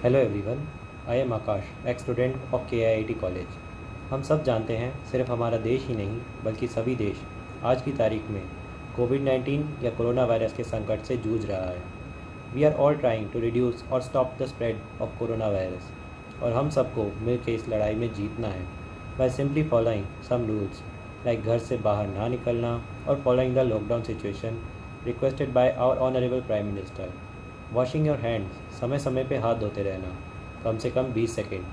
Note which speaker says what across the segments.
Speaker 1: Hello everyone, I am Akash, x student of KIIT college. हम सब जानते हैं सिर्फ हमारा देश ही नहीं बल्कि सभी देश आज की तारीख में कोविड-19 या कोरोना वायरस के संकट से जूझ रहा है। We are all trying to reduce और stop the spread of corona virus, और हम सबको मिलकर इस लड़ाई में जीतना है by simply following some rules like घर से बाहर ना निकलना और following the lockdown situation requested by our honourable prime minister. Washing your hands, समय समय पे हाथ धोते रहना, कम से कम 20 सेकेंड।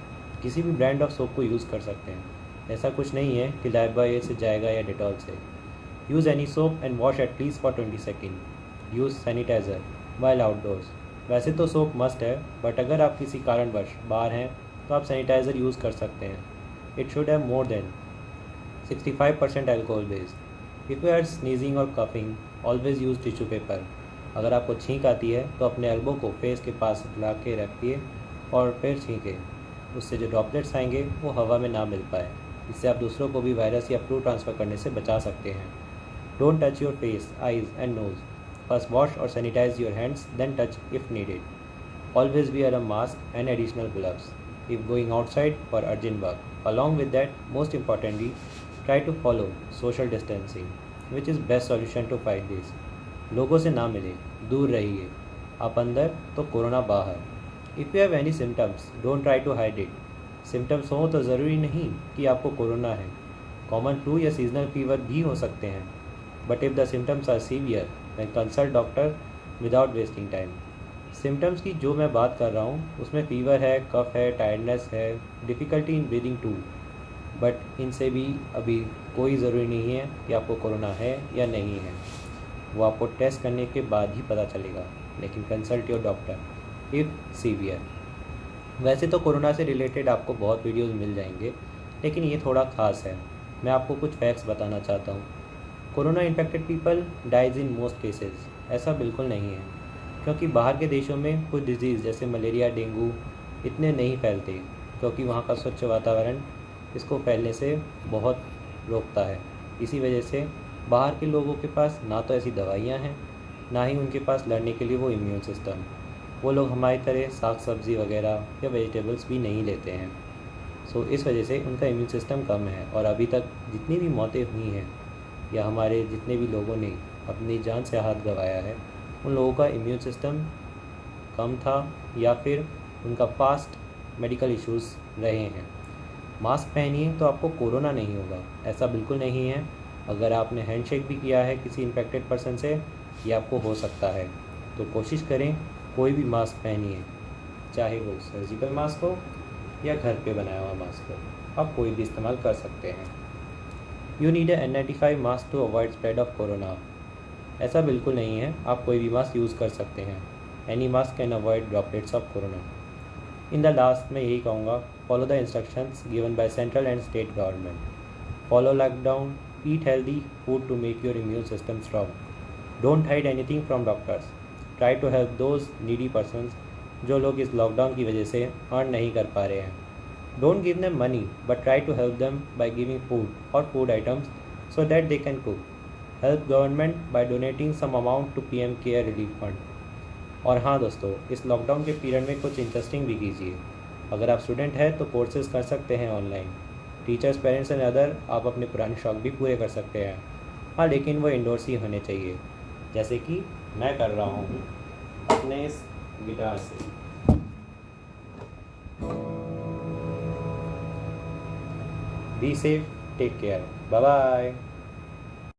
Speaker 1: किसी भी ब्रांड ऑफ सोप को यूज़ कर सकते हैं, ऐसा कुछ नहीं है कि लाइफबॉय से जाएगा या डेटॉल से। Use any soap and wash at least for 20 second. Use sanitizer while outdoors. वैसे तो सोप मस्ट है, बट अगर आप किसी कारणवश बाहर हैं तो आप सैनिटाइज़र यूज़ कर सकते हैं। It should have more than 65% alcohol based. If you are sneezing और coughing, always use tissue paper. अगर आपको छींक आती है तो अपने एल्बो को फेस के पास ला के रखिए और फिर छींकें। उससे जो ड्रॉपलेट्स आएंगे वो हवा में ना मिल पाए। इससे आप दूसरों को भी वायरस या फ्लू ट्रांसफ़र करने से बचा सकते हैं। Don't touch your face, eyes and nose. First wash और sanitise your hands, then touch if needed. Always wear a mask and additional gloves if going outside for urgent work. Along with that, most importantly, try to follow social distancing, which is best solution to fight this. लोगों से ना मिले, दूर रहिए। आप अंदर तो corona बाहर। If you have any symptoms, don't try to hide it. Symptoms हों तो ज़रूरी नहीं कि आपको कोरोना है। कॉमन फ्लू या सीजनल फीवर भी हो सकते हैं, but if the symptoms are severe, then consult doctor without wasting time. Symptoms की जो मैं बात कर रहा हूँ उसमें फ़ीवर है, कफ है, टायर्डनेस है, difficulty in breathing too. But इनसे भी अभी कोई ज़रूरी नहीं है कि आपको कोरोना है या नहीं है। वो आपको टेस्ट करने के बाद ही पता चलेगा, लेकिन consult your doctor if severe. वैसे तो कोरोना से रिलेटेड आपको बहुत वीडियोस मिल जाएंगे, लेकिन ये थोड़ा ख़ास है। मैं आपको कुछ फैक्ट्स बताना चाहता हूँ। Corona infected people dies in most cases. ऐसा बिल्कुल नहीं है, क्योंकि बाहर के देशों में कुछ डिजीज़ जैसे मलेरिया, डेंगू इतने नहीं फैलते, क्योंकि वहाँ का स्वच्छ वातावरण इसको फैलने से बहुत रोकता है। इसी वजह से बाहर के लोगों के पास ना तो ऐसी दवाइयाँ हैं, ना ही उनके पास लड़ने के लिए वो इम्यून सिस्टम। वो लोग हमारी तरह साग सब्ज़ी वगैरह या वेजिटेबल्स भी नहीं लेते हैं। सो इस वजह से उनका इम्यून सिस्टम कम है, और अभी तक जितनी भी मौतें हुई हैं या हमारे जितने भी लोगों ने अपनी जान से हाथ गंवाया है, उन लोगों का इम्यून सिस्टम कम था या फिर उनका पास्ट मेडिकल इश्यूज़ रहे हैं। मास्क पहनिए तो आपको कोरोना नहीं होगा, ऐसा बिल्कुल नहीं है। अगर आपने हैंडशेक भी किया है किसी इन्फेक्टेड पर्सन से, ये आपको हो सकता है। तो कोशिश करें कोई भी मास्क पहनिए, चाहे वो सर्जिकल मास्क हो या घर पे बनाया हुआ मास्क हो, आप कोई भी इस्तेमाल कर सकते हैं। You need N95 mask to avoid spread of corona. ऐसा बिल्कुल नहीं है, आप कोई भी मास्क यूज़ कर सकते हैं। Any mask can avoid droplets of corona. In the last मैं यही कहूँगा, follow the instructions given by central and state government. Follow lockdown, eat healthy food to make your immune system strong. Don't hide anything from doctors. Try to help those needy persons, जो लोग इस lockdown की वजह से earn नहीं कर पा रहे हैं। Don't give them money, but try to help them by giving food और food items so that they can cook. Help government by donating some amount to PM care relief fund. और हाँ दोस्तों, इस लॉकडाउन के period में कुछ interesting भी कीजिए। अगर आप स्टूडेंट हैं तो कोर्सेज कर सकते हैं online. Teachers, parents and other, आप अपने पुराने शौक भी पूरे कर सकते हैं। हाँ, लेकिन वो इंडोर्स ही होने चाहिए, जैसे कि मैं कर रहा हूँ अपने इस गिटार से। Be safe, take care, bye bye.